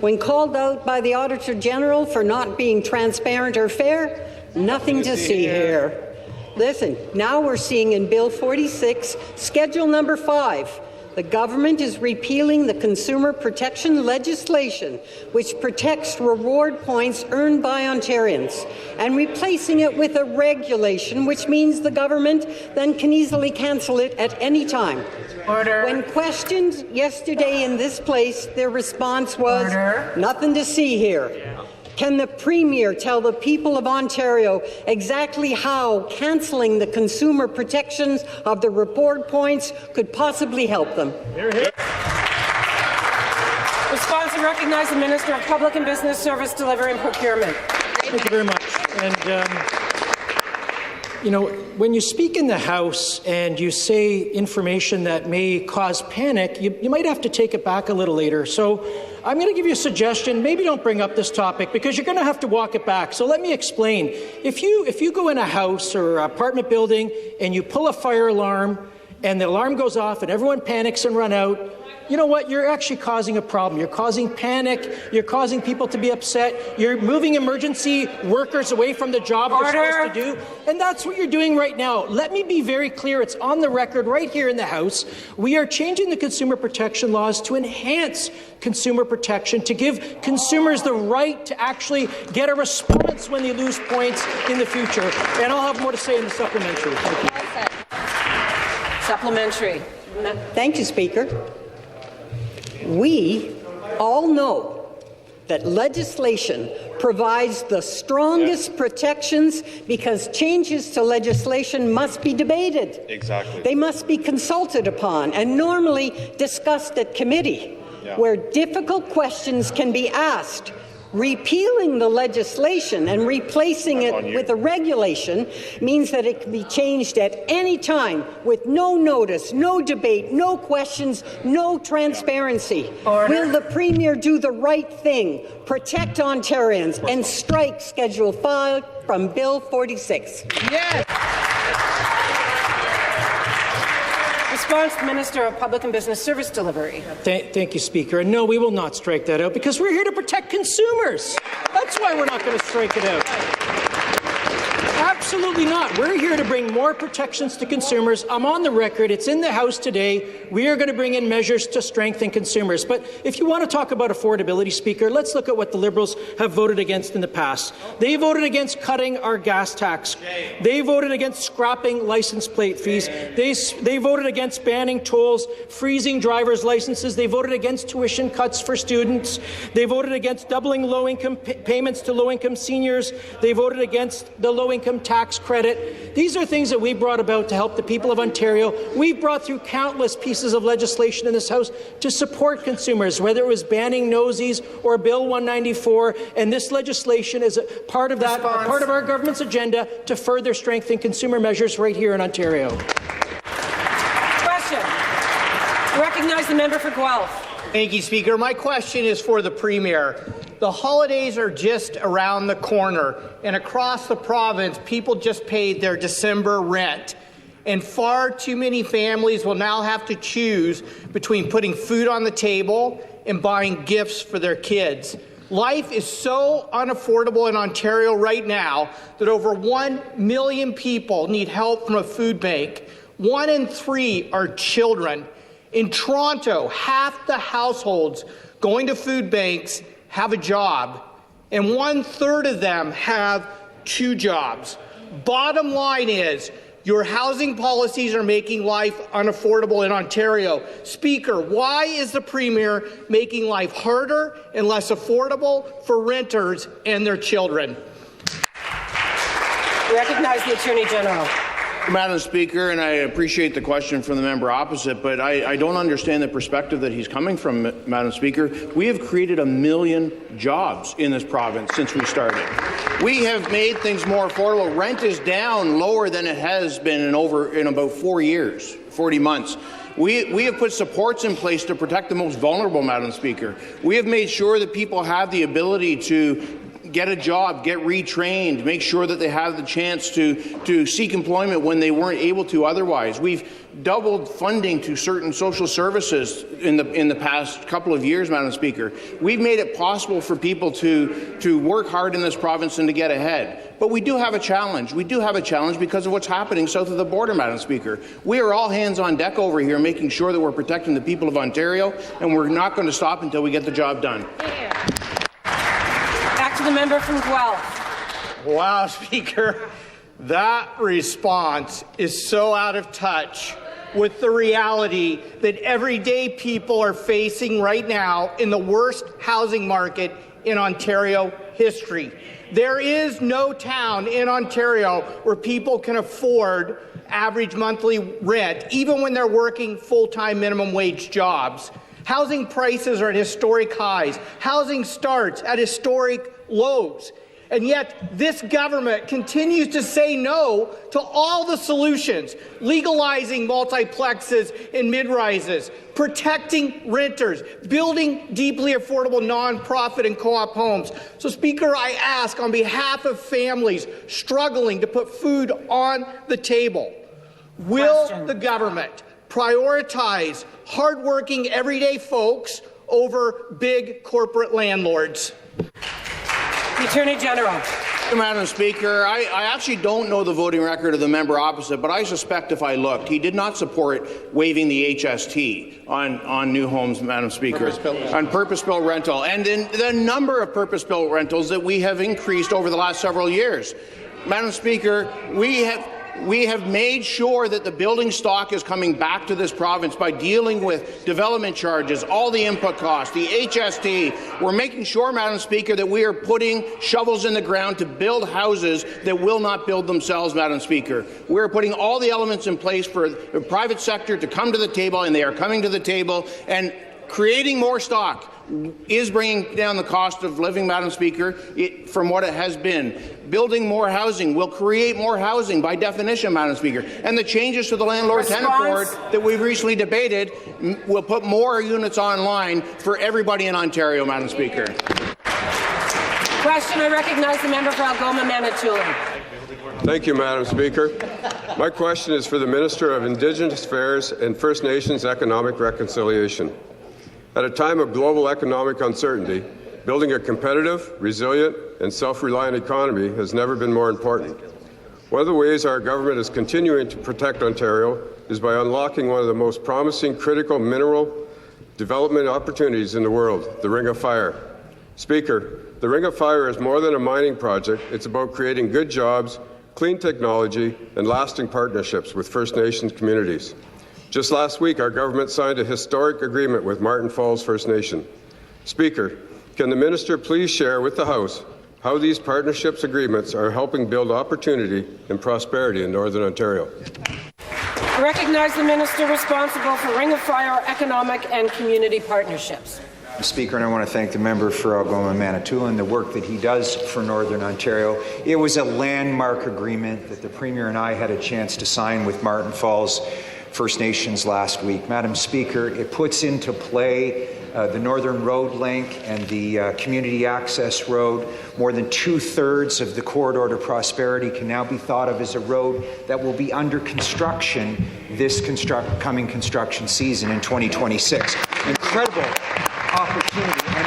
When called out by the Auditor General for not being transparent or fair, nothing to see here. Listen, now we're seeing in Bill 46, Schedule number 5, the government is repealing the consumer protection legislation, which protects reward points earned by Ontarians, and replacing it with a regulation, which means the government then can easily cancel it at any time. Order. When questioned yesterday in this place, their response was, nothing to see here. Can the Premier tell the people of Ontario exactly how cancelling the consumer protections of the reward points could possibly help them? Response and recognize the Minister of Public and Business Service Delivery and Procurement. Thank you very much. And, when you speak in the House and you say information that may cause panic, you might have to take it back a little later. So I'm going to give you a suggestion. Maybe don't bring up this topic because you're going to have to walk it back. So let me explain. If you go in a house or an apartment building and you pull a fire alarm and the alarm goes off and everyone panics and run out, you know what? You're actually causing a problem. You're causing panic. You're causing people to be upset. You're moving emergency workers away from the job they're supposed to do. And that's what you're doing right now. Let me be very clear. It's on the record right here in the House. We are changing the consumer protection laws to enhance consumer protection, to give consumers the right to actually get a response when they lose points in the future. And I'll have more to say in the supplementary. Thank you. Supplementary. Thank you, Speaker. We all know that legislation provides the strongest protections because changes to legislation must be debated. Exactly. They must be consulted upon and normally discussed at committee, where difficult questions can be asked. Repealing the legislation and replacing it with a regulation means that it can be changed at any time with no notice, no debate, no questions, no transparency. Will the Premier do the right thing, protect Ontarians, and strike Schedule 5 from Bill 46? Yes. Response, Minister of Public and Business Service Delivery. Thank you, Speaker. And no, we will not strike that out because we're here to protect consumers. That's why we're not going to strike it out. Absolutely not. We're here to bring more protections to consumers. I'm on the record. It's in the House today. We are going to bring in measures to strengthen consumers. But if you want to talk about affordability, Speaker, let's look at what the Liberals have voted against in the past. They voted against cutting our gas tax. They voted against scrapping license plate fees. They voted against banning tolls, freezing driver's licenses. They voted against tuition cuts for students. They voted against doubling low-income payments to low-income seniors. They voted against the low-income tax credit. These are things that we brought about to help the people of Ontario. We've brought through countless pieces of legislation in this House to support consumers, whether it was banning nosies or Bill 194, and this legislation is a part of that, part of our government's agenda to further strengthen consumer measures right here in Ontario. Question. Recognize the member for Guelph. Thank you, Speaker. My question is for the Premier. The holidays are just around the corner, and across the province, people just paid their December rent. And far too many families will now have to choose between putting food on the table and buying gifts for their kids. Life is so unaffordable in Ontario right now that over 1 million people need help from a food bank. 1 in 3 are children. In Toronto, half the households going to food banks have a job, and 1/3 of them have 2 jobs. Bottom line is, your housing policies are making life unaffordable in Ontario. Speaker, why is the Premier making life harder and less affordable for renters and their children? Recognize the Attorney General. Madam Speaker, and I appreciate the question from the member opposite, but I don't understand the perspective that he's coming from, Madam Speaker. We have created 1 million jobs in this province since we started. We have made things more affordable. Rent is down lower than it has been in about 4 years, 40 months. We have put supports in place to protect the most vulnerable, Madam Speaker. We have made sure that people have the ability to get a job, get retrained, make sure that they have the chance to seek employment when they weren't able to otherwise. We've doubled funding to certain social services in the past couple of years, Madam Speaker. We've made it possible for people to work hard in this province and to get ahead. But we do have a challenge. We do have a challenge because of what's happening south of the border, Madam Speaker. We are all hands on deck over here making sure that we're protecting the people of Ontario, and we're not going to stop until we get the job done. Back to the member from Guelph. Wow, Speaker, that response is so out of touch with the reality that everyday people are facing right now in the worst housing market in Ontario history. There is no town in Ontario where people can afford average monthly rent, even when they're working full-time minimum wage jobs. Housing prices are at historic highs. Housing starts at historic lows. And yet this government continues to say no to all the solutions, legalizing multiplexes and mid-rises, protecting renters, building deeply affordable nonprofit and co-op homes. So, Speaker, I ask on behalf of families struggling to put food on the table, will the government prioritize hardworking everyday folks over big corporate landlords? The Attorney General. Madam Speaker, I actually don't know the voting record of the member opposite, but I suspect if I looked, he did not support waiving the HST on new homes, Madam Speaker, on purpose-built rental, and in the number of purpose-built rentals that we have increased over the last several years. Madam Speaker, we have made sure that the building stock is coming back to this province by dealing with development charges, all the input costs, the HST. We're making sure, Madam Speaker, that we are putting shovels in the ground to build houses that will not build themselves, Madam Speaker. We're putting all the elements in place for the private sector to come to the table, and they are coming to the table, and creating more stock is bringing down the cost of living, Madam Speaker, from what it has been. Building more housing will create more housing by definition, Madam Speaker. And the changes to the Landlord-Tenant Board that we've recently debated will put more units online for everybody in Ontario, Madam Speaker. Question, I recognize the member for Algoma, Manitoulin. Thank you, Madam Speaker. My question is for the Minister of Indigenous Affairs and First Nations Economic Reconciliation. At a time of global economic uncertainty, building a competitive, resilient, and self-reliant economy has never been more important. One of the ways our government is continuing to protect Ontario is by unlocking one of the most promising critical mineral development opportunities in the world, the Ring of Fire. Speaker, the Ring of Fire is more than a mining project. It's about creating good jobs, clean technology, and lasting partnerships with First Nations communities. Just last week, our government signed a historic agreement with Martin Falls First Nation. Speaker, can the minister please share with the House how these partnerships agreements are helping build opportunity and prosperity in Northern Ontario? I recognize the minister responsible for Ring of Fire, economic and community partnerships. Speaker, and I want to thank the member for Algoma, Manitoulin, the work that he does for Northern Ontario. It was a landmark agreement that the Premier and I had a chance to sign with Martin Falls First Nations last week. Madam Speaker, it puts into play the Northern Road Link and the Community Access Road. More than 2/3 of the Corridor to Prosperity can now be thought of as a road that will be under construction this coming construction season in 2026. Incredible opportunity, and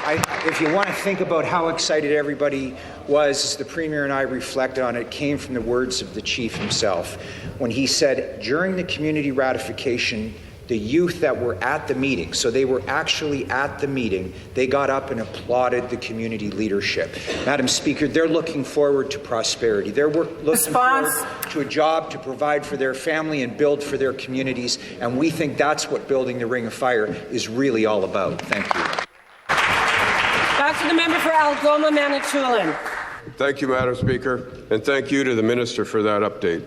I think if you want to think about how excited everybody was as the Premier and I reflected on it, it came from the words of the Chief himself when he said during the community ratification, the youth that were at the meeting, so they were actually at the meeting, they got up and applauded the community leadership. Madam Speaker, they're looking forward to prosperity. They're looking forward to a job to provide for their family and build for their communities, and we think that's what building the Ring of Fire is really all about. Thank you. Back to the member for Algoma, Manitoulin. Thank you, Madam Speaker, and thank you to the Minister for that update.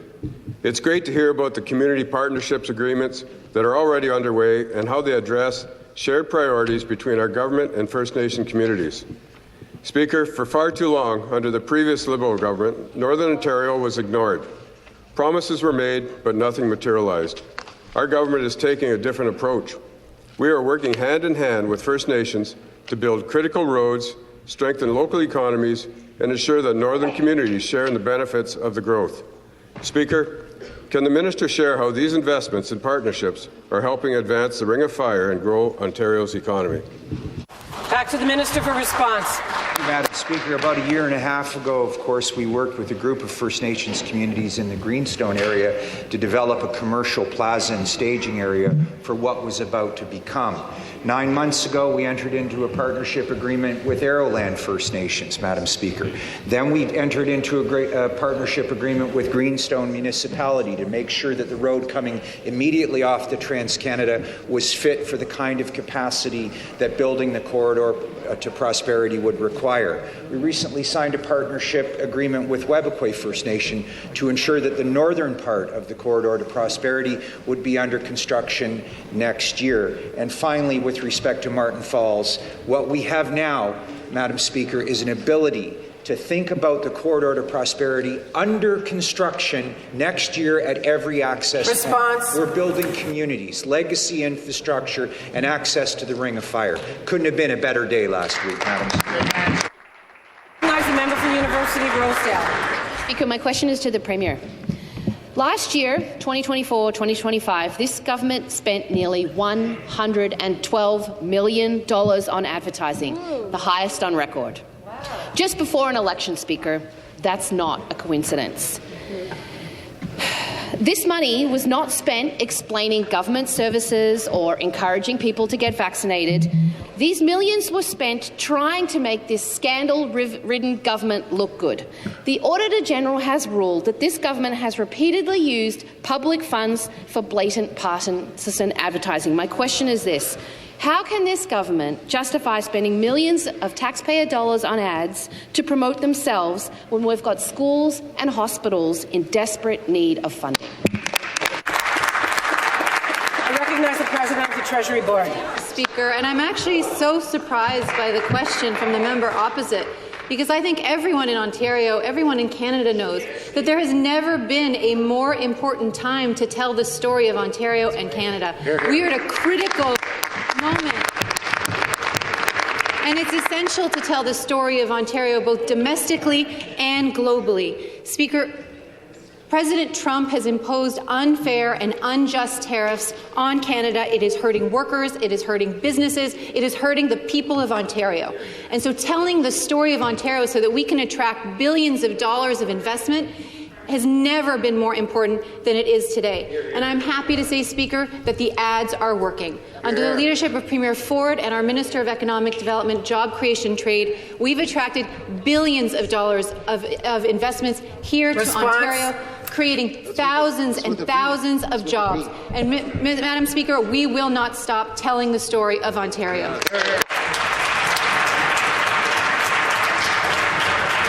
It's great to hear about the community partnerships agreements that are already underway and how they address shared priorities between our government and First Nation communities. Speaker, for far too long, under the previous Liberal government, Northern Ontario was ignored. Promises were made, but nothing materialized. Our government is taking a different approach. We are working hand in hand with First Nations to build critical roads strengthen local economies, and ensure that northern communities share in the benefits of the growth. Speaker, can the minister share how these investments and partnerships are helping advance the Ring of Fire and grow Ontario's economy? Back to the Minister for response. Madam Speaker, about a year and a half ago, of course, we worked with a group of First Nations communities in the Greenstone area to develop a commercial plaza and staging area for what was about to become. 9 months ago, we entered into a partnership agreement with Arrowland First Nations, Madam Speaker. Then we entered into a partnership agreement with Greenstone Municipality to make sure that the road coming immediately off the Trans-Canada was fit for the kind of capacity that building the corridor to prosperity would require. We recently signed a partnership agreement with Webequie First Nation to ensure that the northern part of the corridor to prosperity would be under construction next year. And finally, with respect to Martin Falls, what we have now, Madam Speaker, is an ability to think about the corridor to prosperity under construction next year at every access Response. point. We're building communities, legacy infrastructure, and access to the Ring of Fire. Couldn't have been a better day last week, Madam Speaker. Recognize the member from University of Rosedale. Speaker, my question is to the Premier. Last year, 2024-2025, this government spent nearly $112 million on advertising, the highest on record. Just before an election, Speaker, that's not a coincidence. This money was not spent explaining government services or encouraging people to get vaccinated. These millions were spent trying to make this scandal-ridden government look good. The Auditor General has ruled that this government has repeatedly used public funds for blatant partisan advertising. My question is this. How can this government justify spending millions of taxpayer dollars on ads to promote themselves when we've got schools and hospitals in desperate need of funding? I recognize the President of the Treasury Board. Speaker, and I'm actually so surprised by the question from the member opposite, because I think everyone in Ontario, everyone in Canada knows that there has never been a more important time to tell the story of Ontario and Canada. We are at a critical moment. And it's essential to tell the story of Ontario both domestically and globally. Speaker, President Trump has imposed unfair and unjust tariffs on Canada. It is hurting workers, it is hurting businesses, it is hurting the people of Ontario. And so telling the story of Ontario so that we can attract billions of dollars of investment has never been more important than it is today. And I'm happy to say, Speaker, that the ads are working. Under the leadership of Premier Ford and our Minister of Economic Development, Job Creation, Trade, we've attracted billions of dollars of investments here to Ontario, creating thousands and thousands of jobs. And, Madam Speaker, we will not stop telling the story of Ontario.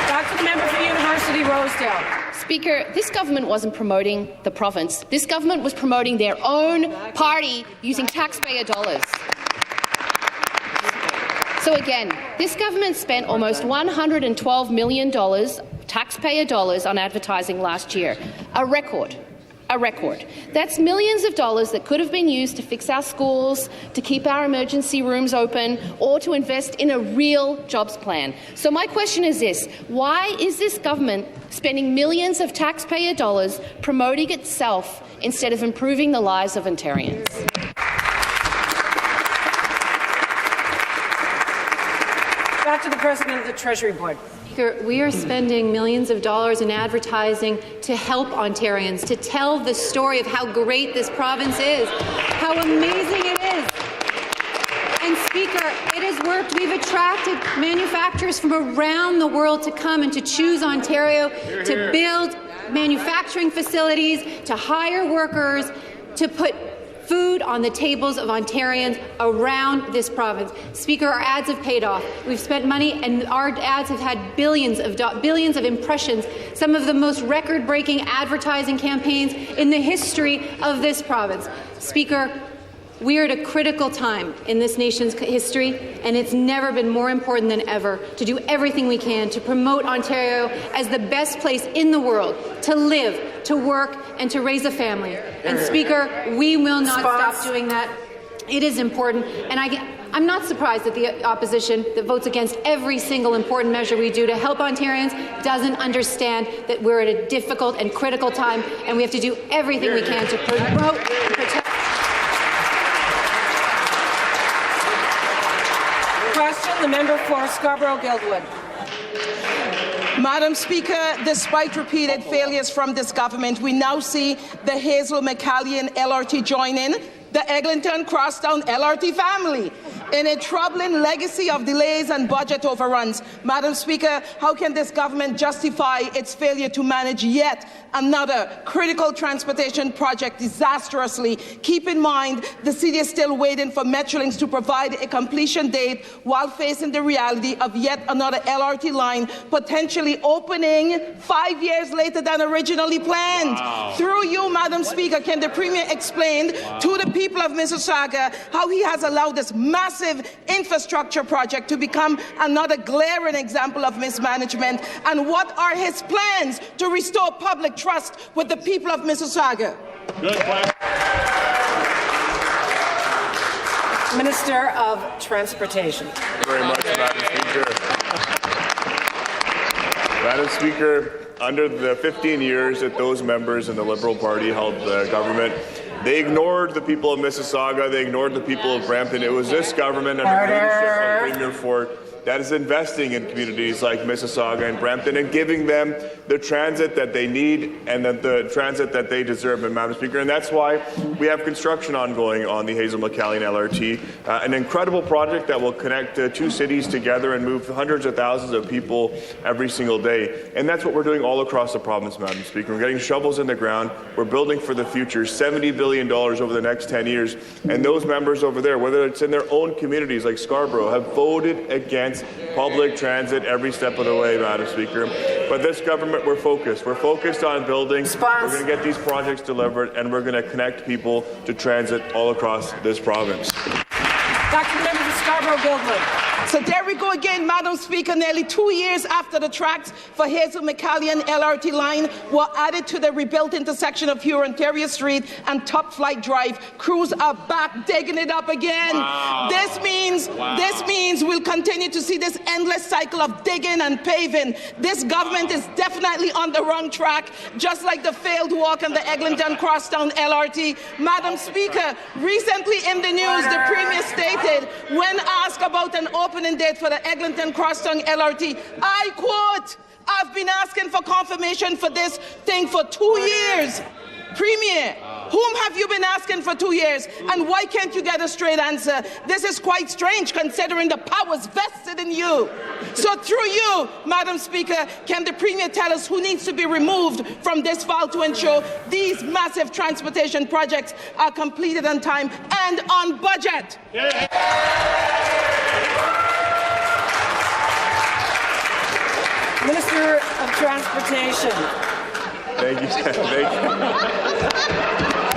Back to the member for University Rosedale. Speaker, this government wasn't promoting the province. This government was promoting their own party using taxpayer dollars. So again, this government spent almost $112 million taxpayer dollars on advertising last year, a record. A record. That's millions of dollars that could have been used to fix our schools, to keep our emergency rooms open, or to invest in a real jobs plan. So my question is this. Why is this government spending millions of taxpayer dollars promoting itself instead of improving the lives of Ontarians? Back to the President of the Treasury Board. We are spending millions of dollars in advertising to help Ontarians, to tell the story of how great this province is, how amazing it is. And, Speaker, it has worked. We've attracted manufacturers from around the world to come and to choose Ontario, to build manufacturing facilities, to hire workers, to put food on the tables of Ontarians around this province. Speaker, our ads have paid off. We've spent money, and our ads have had billions of impressions, some of the most record-breaking advertising campaigns in the history of this province. Speaker, we are at a critical time in this nation's history, and it's never been more important than ever to do everything we can to promote Ontario as the best place in the world to live, to work, and to raise a family. And, Speaker, we will not stop doing that. It is important. And I'm not surprised that the opposition that votes against every single important measure we do to help Ontarians doesn't understand that we're at a difficult and critical time, and we have to do everything we can to promote and protect. Question, the member for Scarborough-Guildwood. Madam Speaker, despite repeated failures from this government, we now see the Hazel-McCallion LRT join in the Eglinton Crosstown LRT family in a troubling legacy of delays and budget overruns. Madam Speaker, how can this government justify its failure to manage yet another critical transportation project disastrously? Keep in mind, the city is still waiting for Metrolinx to provide a completion date while facing the reality of yet another LRT line potentially opening 5 years later than originally planned. Wow. Through you, Madam Speaker, can the Premier explain to the people of Mississauga how he has allowed this massive infrastructure project to become another glaring example of mismanagement, and what are his plans to restore public trust with the people of Mississauga? Good question. Minister of Transportation. Thank you very much, Madam Speaker. Madam Speaker, under the 15 years that those members in the Liberal Party held the government, they ignored the people of Mississauga. They ignored the people of Brampton. It was this government under the leadership of Premier Ford that is investing in communities like Mississauga and Brampton and giving them the transit that they need and the transit that they deserve, Madam Speaker. And that's why we have construction ongoing on the Hazel-McCallion LRT, an incredible project that will connect two cities together and move hundreds of thousands of people every single day. And that's what we're doing all across the province, Madam Speaker. We're getting shovels in the ground. We're building for the future, $70 billion over the next 10 years. And those members over there, whether it's in their own communities like Scarborough, have voted against public transit every step of the way, Madam Speaker. But this government, we're focused. We're focused on building. We're going to get these projects delivered, and we're going to connect people to transit all across this province. Back to the member for Scarborough-Guildwood. So there we go again, Madam Speaker. Nearly 2 years after the tracks for Hazel-McCallion LRT line were added to the rebuilt intersection of Hurontario Street and Top Flight Drive, crews are back digging it up again. Wow. This means we'll continue to see this endless cycle of digging and paving. This government is definitely on the wrong track, just like the failed walk on the Eglinton Crosstown LRT. Madam Speaker, recently in the news, the Premier stated, when asked about an opening date for the Eglinton Crosstown LRT, I quote, "I've been asking for confirmation for this thing for 2 years." Premier, whom have you been asking for 2 years, and why can't you get a straight answer? This is quite strange considering the powers vested in you. So through you, Madam Speaker, can the Premier tell us who needs to be removed from this file to ensure these massive transportation projects are completed on time and on budget? Minister of Transportation. Thank you. Thank you.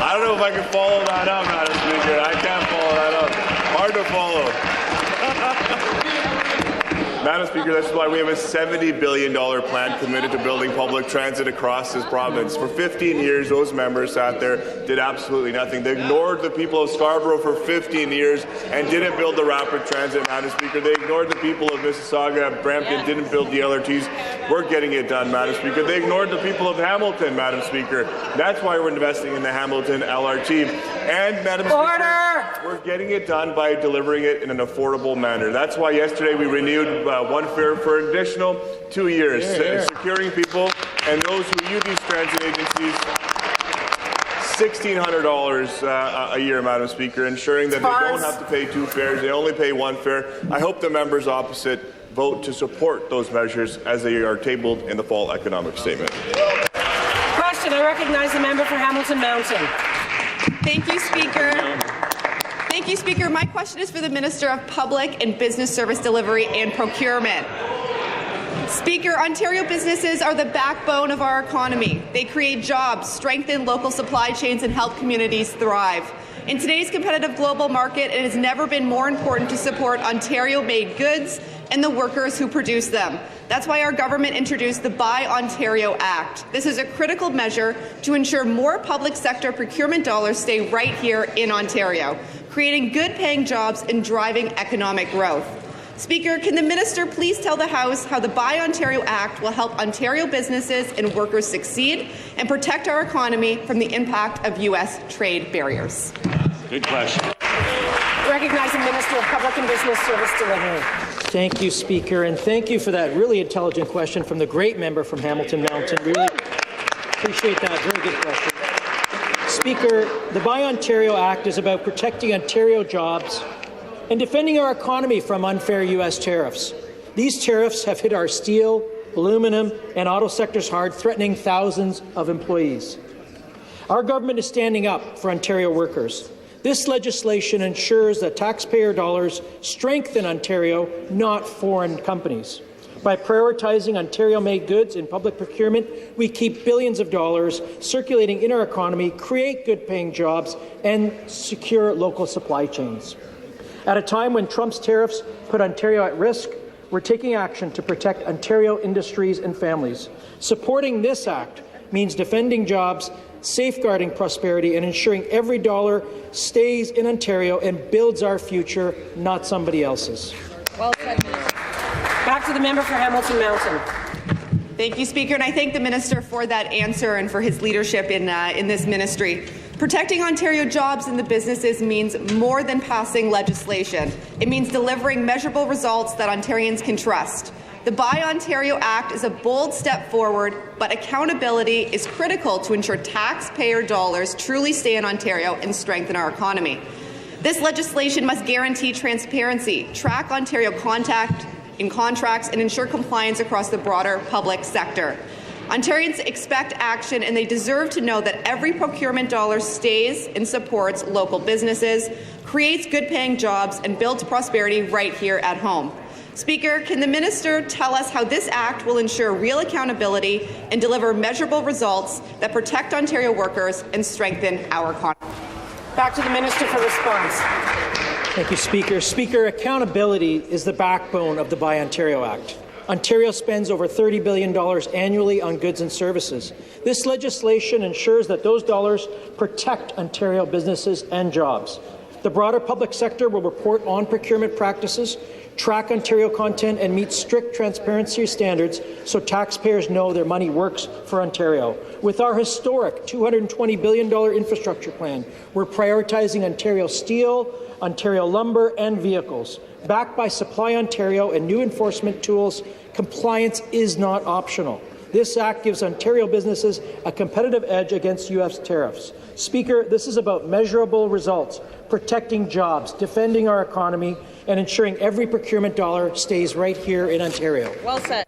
I don't know if I can follow that up, Madam Speaker. I can't follow that up. Hard to follow. Madam Speaker, that's why we have a $70 billion plan committed to building public transit across this province. For 15 years, those members sat there, did absolutely nothing. They ignored the people of Scarborough for 15 years and didn't build the rapid transit, Madam Speaker. They ignored the people of Mississauga, Brampton, didn't build the LRTs. We're getting it done, Madam Speaker. They ignored the people of Hamilton, Madam Speaker. That's why we're investing in the Hamilton LRT. And, Madam Speaker, we're getting it done by delivering it in an affordable manner. That's why yesterday we renewed one fare for an additional 2 years, securing people and those who use these transit agencies $1,600 a year, Madam Speaker, ensuring that they don't have to pay two fares, they only pay one fare. I hope the members opposite vote to support those measures as they are tabled in the fall economic statement. Question. I recognize the member for Hamilton Mountain. Thank you, Speaker. Thank you, Speaker. My question is for the Minister of Public and Business Service Delivery and Procurement. Speaker, Ontario businesses are the backbone of our economy. They create jobs, strengthen local supply chains, and help communities thrive. In today's competitive global market, it has never been more important to support Ontario-made goods and the workers who produce them. That's why our government introduced the Buy Ontario Act. This is a critical measure to ensure more public sector procurement dollars stay right here in Ontario. creating good-paying jobs and driving economic growth. Speaker, can the minister please tell the House how the Buy Ontario Act will help Ontario businesses and workers succeed and protect our economy from the impact of U.S. trade barriers? Good question. Recognizing Minister of Public and Business Service Delivery. Thank you, Speaker, and thank you for that really intelligent question from the great member from Hamilton Mountain. Really appreciate that. Very good question. Speaker, the Buy Ontario Act is about protecting Ontario jobs and defending our economy from unfair U.S. tariffs. These tariffs have hit our steel, aluminum, and auto sectors hard, threatening thousands of employees. Our government is standing up for Ontario workers. This legislation ensures that taxpayer dollars strengthen Ontario, not foreign companies. By prioritizing Ontario-made goods in public procurement, we keep billions of dollars circulating in our economy, create good-paying jobs, and secure local supply chains. At a time when Trump's tariffs put Ontario at risk, we're taking action to protect Ontario industries and families. Supporting this act means defending jobs, safeguarding prosperity, and ensuring every dollar stays in Ontario and builds our future, not somebody else's. Well said, Minister. Back to the member for Hamilton Mountain. Thank you, Speaker, and I thank the minister for that answer and for his leadership in this ministry. Protecting Ontario jobs and the businesses means more than passing legislation. It means delivering measurable results that Ontarians can trust. The Buy Ontario Act is a bold step forward, but accountability is critical to ensure taxpayer dollars truly stay in Ontario and strengthen our economy. This legislation must guarantee transparency, track Ontario contracts, and ensure compliance across the broader public sector. Ontarians expect action, and they deserve to know that every procurement dollar stays and supports local businesses, creates good-paying jobs, and builds prosperity right here at home. Speaker, can the minister tell us how this act will ensure real accountability and deliver measurable results that protect Ontario workers and strengthen our economy? Back to the minister for response. Thank you, Speaker. Speaker, accountability is the backbone of the Buy Ontario Act. Ontario spends over $30 billion annually on goods and services. This legislation ensures that those dollars protect Ontario businesses and jobs. The broader public sector will report on procurement practices, track Ontario content, and meet strict transparency standards so taxpayers know their money works for Ontario. With our historic $220 billion infrastructure plan, we're prioritizing Ontario steel, Ontario lumber, and vehicles. Backed by Supply Ontario and new enforcement tools, compliance is not optional. This act gives Ontario businesses a competitive edge against U.S. tariffs. Speaker, this is about measurable results, protecting jobs, defending our economy, and ensuring every procurement dollar stays right here in Ontario. Well said.